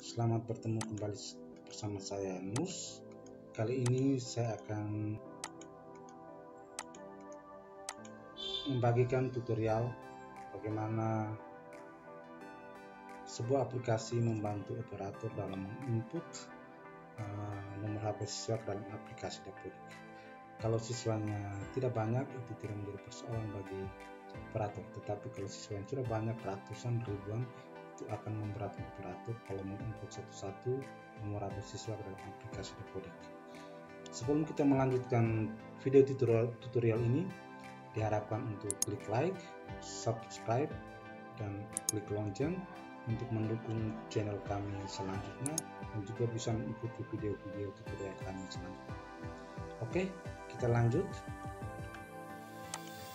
Selamat bertemu kembali bersama saya Nus. Kali ini saya akan membagikan tutorial bagaimana sebuah aplikasi membantu operator dalam input nomor HP siswa ke dalam aplikasi Dapodik. Kalau siswanya tidak banyak, itu tidak menjadi persoalan bagi operator, tetapi kalau siswa yang sudah banyak, ratusan ribuan, itu akan memberatkan operator kalau menginput satu-satu nomor HP siswa ke dalam aplikasi Dapodik. Sebelum kita melanjutkan video tutorial ini, diharapkan untuk klik like, subscribe, dan klik lonceng untuk mendukung channel kami selanjutnya, dan juga bisa mengikuti video-video tutorial kami selanjutnya. Oke, kita lanjut.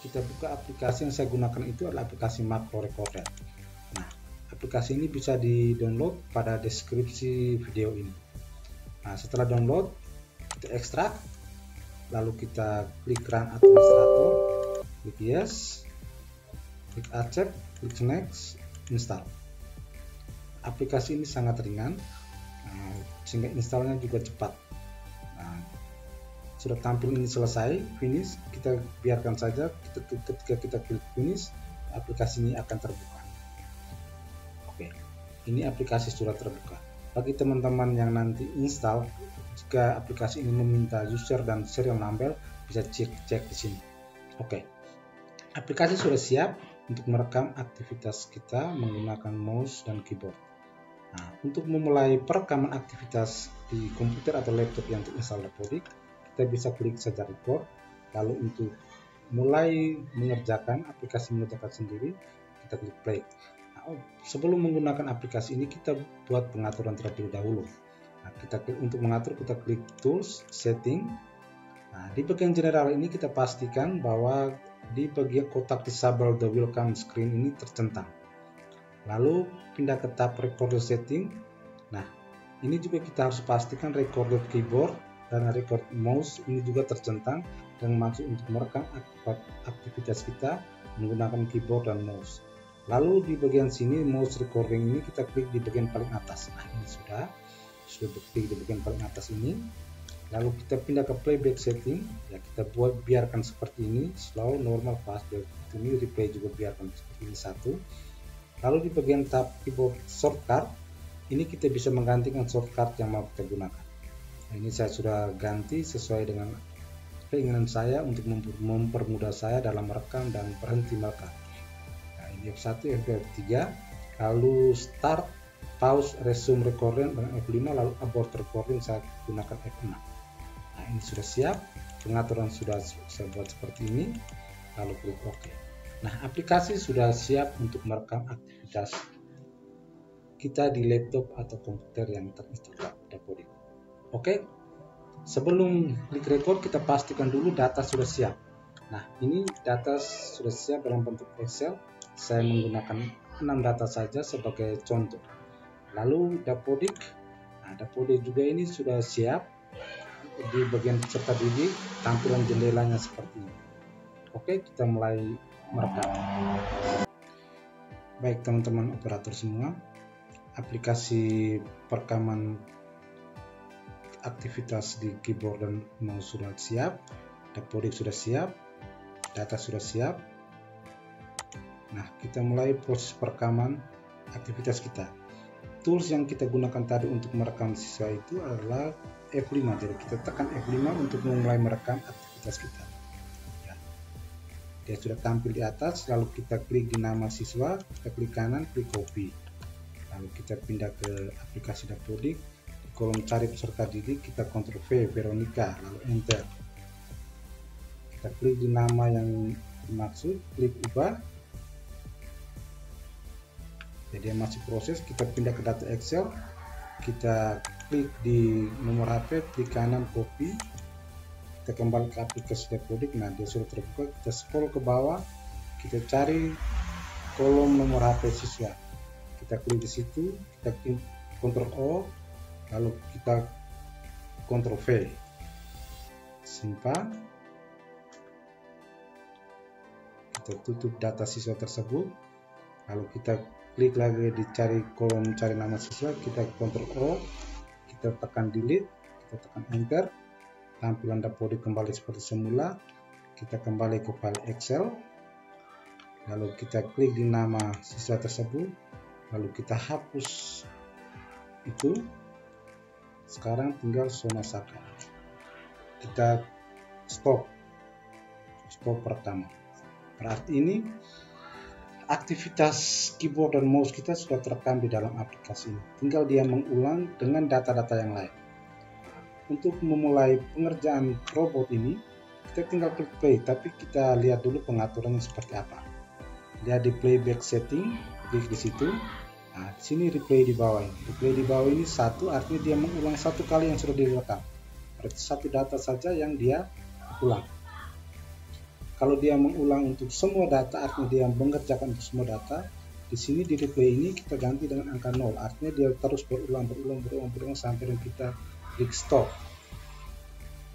Kita buka aplikasi yang saya gunakan, itu adalah aplikasi Macro Recorder. Nah, aplikasi ini bisa di-download pada deskripsi video ini. Nah, setelah download, kita ekstrak, lalu kita klik Run Administrator, klik Yes, klik Accept, klik Next, Install. Aplikasi ini sangat ringan, sehingga installnya juga cepat. Sudah tampil ini selesai, finish, kita biarkan saja. Ketika kita klik finish, aplikasi ini akan terbuka. Oke, ini aplikasi sudah terbuka. Bagi teman-teman yang nanti install, jika aplikasi ini meminta user dan serial number, bisa cek di sini. Oke, aplikasi sudah siap untuk merekam aktivitas kita menggunakan mouse dan keyboard. Nah, untuk memulai perekaman aktivitas di komputer atau laptop yang terinstall Dapodik, kita bisa klik saja record. Lalu untuk mulai mengerjakan, aplikasi mengerjakan sendiri, kita klik play. Nah, sebelum menggunakan aplikasi ini, kita buat pengaturan terlebih dahulu. Nah, untuk mengatur, kita klik tools, setting. Nah, di bagian general ini kita pastikan bahwa di bagian kotak disable the welcome screen ini tercentang. Lalu pindah ke tab recorder setting. Nah, ini juga kita harus pastikan recorder keyboard dan record mouse ini juga tercentang, dan maksud untuk merekam aktivitas kita menggunakan keyboard dan mouse. Lalu di bagian sini mouse recording ini kita klik di bagian paling atas. Nah, ini sudah klik di bagian paling atas ini. Lalu kita pindah ke playback setting, ya kita biarkan seperti ini, slow, normal, fast. Ini replay juga biarkan seperti ini satu. Lalu di bagian tab keyboard shortcut ini kita bisa menggantikan shortcut yang mau kita gunakan. Nah, ini saya sudah ganti sesuai dengan keinginan saya untuk mempermudah saya dalam merekam dan berhenti merekam. Nah, ini F1, F3, lalu start, pause, resume recording dengan F5, lalu abort recording saya gunakan F6. Nah, ini sudah siap, pengaturan sudah saya buat seperti ini, lalu klik OK. Nah, aplikasi sudah siap untuk merekam aktivitas kita di laptop atau komputer yang terinstall Dapodik. Oke, sebelum klik record, kita pastikan dulu data sudah siap. Nah, ini data sudah siap dalam bentuk Excel. Saya menggunakan 6 data saja sebagai contoh. Lalu Dapodik, nah Dapodik juga ini sudah siap. Di bagian peserta didik, tampilan jendelanya seperti ini. Oke, kita mulai merekam. Baik teman-teman operator semua, aplikasi perekaman aktivitas di keyboard dan mouse sudah siap, Dapodik sudah siap, data sudah siap. Nah, kita mulai proses perekaman aktivitas kita. Tools yang kita gunakan tadi untuk merekam siswa itu adalah F5, jadi kita tekan F5 untuk memulai merekam aktivitas kita. Ya. Dia sudah tampil di atas, lalu kita klik di nama siswa, kita klik kanan, klik copy. Lalu kita pindah ke aplikasi Dapodik. Kolom cari peserta didik, kita Ctrl V, Veronica, lalu enter. Kita klik di nama yang dimaksud, klik ubah. Jadi masih proses, kita pindah ke data Excel, kita klik di nomor HP, klik kanan, copy. Kita kembali ke aplikasi Dapodik. Nah, dia sudah terbuka, kita scroll ke bawah, kita cari kolom nomor HP siswa. Kita klik di situ, kita klik Ctrl O, lalu kita Ctrl V, simpan, kita tutup data siswa tersebut, lalu kita klik lagi di kolom cari nama siswa, kita Ctrl O, kita tekan delete, kita tekan enter, tampilan Dapodik kembali seperti semula. Kita kembali ke file Excel, lalu kita klik di nama siswa tersebut, lalu kita hapus itu. Sekarang tinggal zona saka. Kita stop pertama. Berarti ini aktivitas keyboard dan mouse kita sudah terekam di dalam aplikasi ini. Tinggal dia mengulang dengan data-data yang lain. Untuk memulai pengerjaan robot ini, kita tinggal klik play, tapi kita lihat dulu pengaturannya seperti apa. Lihat di playback setting, klik di situ. Nah, di sini replay di bawah ini. Replay di bawah ini satu, artinya dia mengulang satu kali yang sudah direkam. Berarti satu data saja yang dia ulang. Kalau dia mengulang untuk semua data, artinya dia mengerjakan untuk semua data. Di sini di replay ini kita ganti dengan angka 0, artinya dia terus berulang sampai kita klik stop.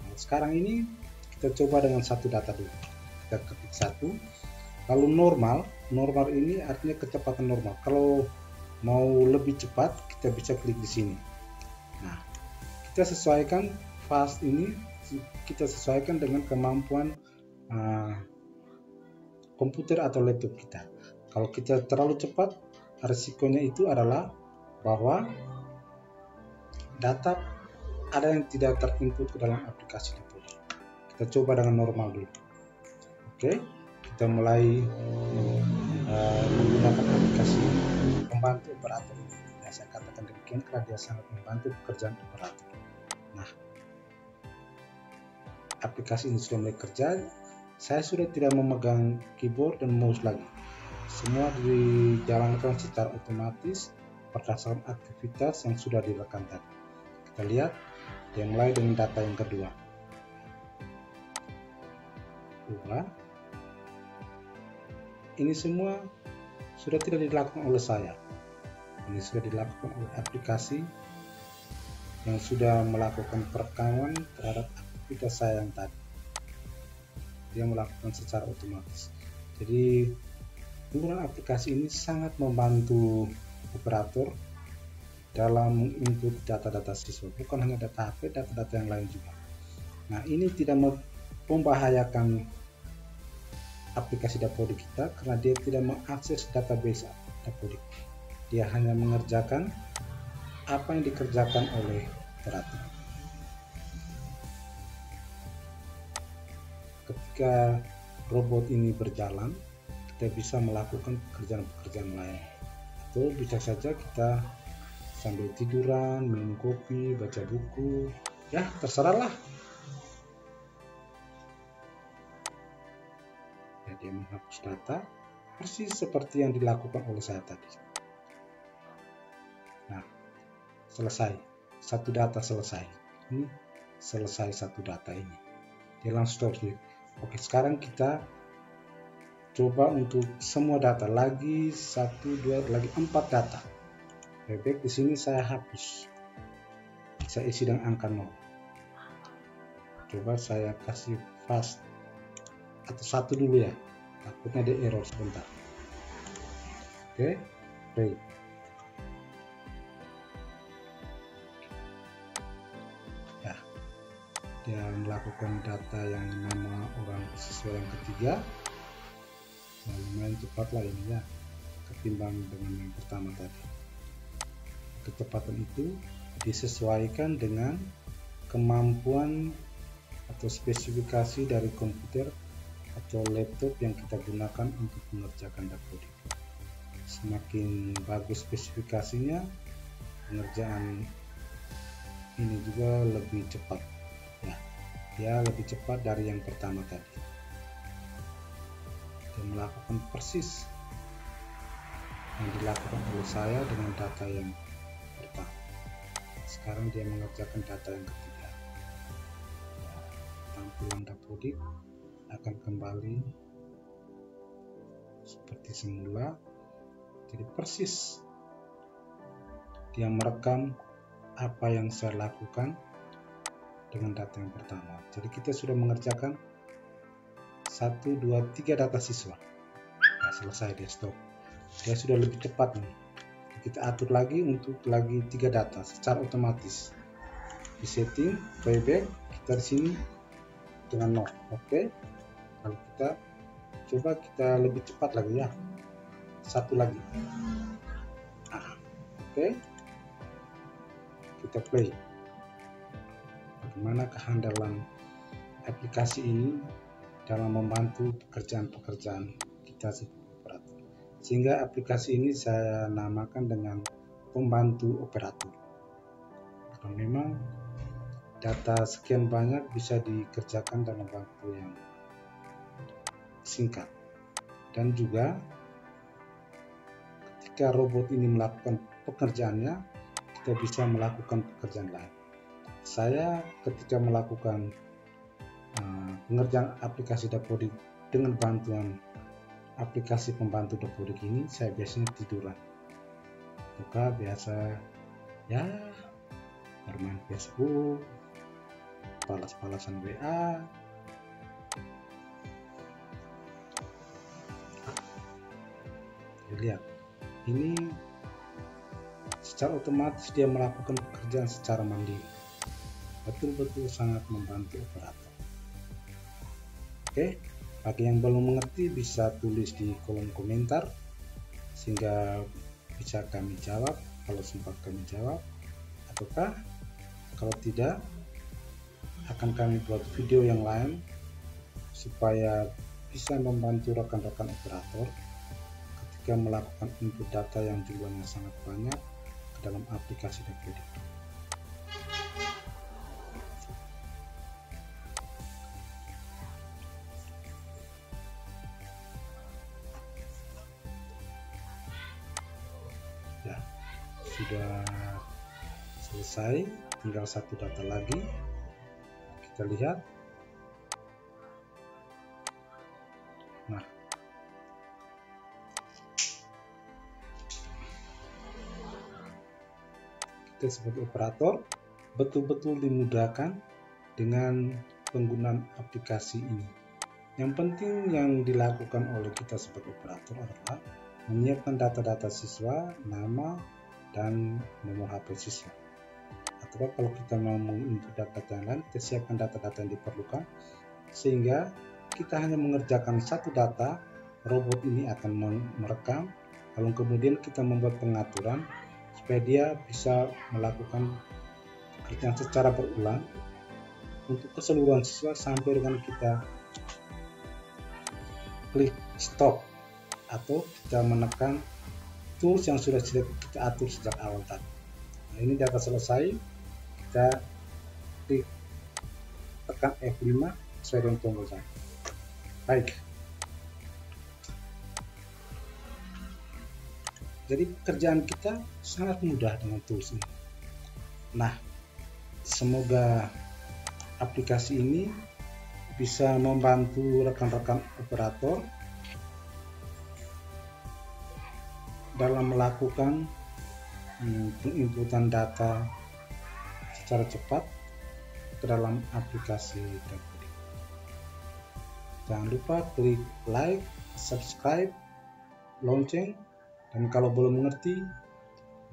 Nah, sekarang ini kita coba dengan satu data dulu. Kita ketik satu, lalu normal ini artinya kecepatan normal. Kalau mau lebih cepat, kita bisa klik di sini. Nah, kita sesuaikan fast ini, kita sesuaikan dengan kemampuan komputer atau laptop kita. Kalau kita terlalu cepat, risikonya itu adalah bahwa data ada yang tidak terinput ke dalam aplikasi Dapodik. Kita coba dengan normal dulu. Oke, kita mulai menggunakan aplikasi pembantu operator. Ya, saya katakan demikian karena dia sangat membantu pekerjaan operator. Nah, aplikasi ini sudah mulai kerja. Saya sudah tidak memegang keyboard dan mouse lagi. Semua dijalankan secara otomatis berdasarkan aktivitas yang sudah direkam tadi. Kita lihat, dia mulai dengan data yang kedua. Ini semua sudah tidak dilakukan oleh saya. Ini sudah dilakukan oleh aplikasi yang sudah melakukan perekaman terhadap aktivitas saya yang tadi. Dia melakukan secara otomatis. Jadi penggunaan aplikasi ini sangat membantu operator dalam input data-data siswa, bukan hanya data HP, data-data yang lain juga. Nah, ini tidak membahayakan aplikasi Dapodik kita karena dia tidak mengakses database Dapodik. Dia hanya mengerjakan apa yang dikerjakan oleh operator. Ketika robot ini berjalan, kita bisa melakukan pekerjaan-pekerjaan lain, atau bisa saja kita sambil tiduran, minum kopi, baca buku, ya terserahlah. Ya, dia menghapus data persis seperti yang dilakukan oleh saya tadi. Nah, selesai, satu data selesai. Ini selesai satu data ini. Dia langsung stop. Oke, sekarang kita coba untuk semua data lagi 4 data. Baik, di sini saya hapus. Saya isi dengan angka 0. Coba saya kasih fast atau 1 dulu ya. Takutnya ada error sebentar. Oke, play. Dia melakukan data yang nama orang siswa yang ketiga. Nah, lumayan cepat lah ini ya, ketimbang dengan yang pertama tadi. Kecepatan itu disesuaikan dengan kemampuan atau spesifikasi dari komputer atau laptop yang kita gunakan untuk mengerjakan Dapodik. Semakin bagus spesifikasinya, pengerjaan ini juga lebih cepat. Dia lebih cepat dari yang pertama tadi. Dia melakukan persis yang dilakukan oleh saya dengan data yang pertama. Sekarang dia mengerjakan data yang ketiga. Tampilan Dapodik akan kembali seperti semula. Jadi persis dia merekam apa yang saya lakukan dengan data yang pertama. Jadi kita sudah mengerjakan 1, 2, 3 data siswa. Nah, selesai, dia stop. dia sudah lebih cepat nih. Kita atur lagi untuk lagi 3 data secara otomatis. Di setting playback kita di sini dengan 0. Oke. Kalau kita coba kita lebih cepat lagi ya. Satu lagi. Oke. Kita play. Bagaimana kehandalan aplikasi ini dalam membantu pekerjaan-pekerjaan kita sebagai operator. Sehingga aplikasi ini saya namakan dengan pembantu operator. Karena memang data sekian banyak bisa dikerjakan dalam waktu yang singkat. Dan juga ketika robot ini melakukan pekerjaannya, kita bisa melakukan pekerjaan lain. Saya ketika melakukan pengerjaan aplikasi Dapodik dengan bantuan aplikasi pembantu Dapodik ini, saya biasanya tiduran. Buka biasa ya bermain Facebook, balas-balasan WA. Lihat, ini secara otomatis dia melakukan pekerjaan secara mandiri. Betul-betul sangat membantu operator. Oke, bagi yang belum mengerti bisa tulis di kolom komentar sehingga bisa kami jawab kalau sempat kami jawab, ataukah kalau tidak akan kami buat video yang lain supaya bisa membantu rekan-rekan operator ketika melakukan input data yang jumlahnya sangat banyak ke dalam aplikasi Dapodik. Ya, sudah selesai, tinggal satu data lagi. Kita lihat. Nah, kita sebagai operator betul-betul dimudahkan dengan penggunaan aplikasi ini. Yang penting yang dilakukan oleh kita sebagai operator adalah menyiapkan data-data siswa, nama, dan nomor HP siswa. Atau kalau kita mau menginput data yang lain, kita siapkan data-data yang diperlukan, sehingga kita hanya mengerjakan satu data, robot ini akan merekam, lalu kemudian kita membuat pengaturan supaya dia bisa melakukan pekerjaan secara berulang untuk keseluruhan siswa sampai dengan kita klik stop atau kita menekan tools yang sudah kita atur sejak awal tadi. Nah, ini data selesai, kita klik tekan F5 sesuai dengan tombol saya. Baik, jadi pekerjaan kita sangat mudah dengan tools ini. Nah, semoga aplikasi ini bisa membantu rekan-rekan operator dalam melakukan penginputan data secara cepat ke dalam aplikasi Dapodik. Jangan lupa klik like, subscribe, lonceng, dan kalau belum mengerti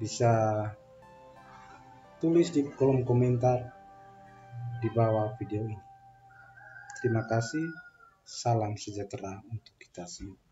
bisa tulis di kolom komentar di bawah video ini. Terima kasih, salam sejahtera untuk kita semua.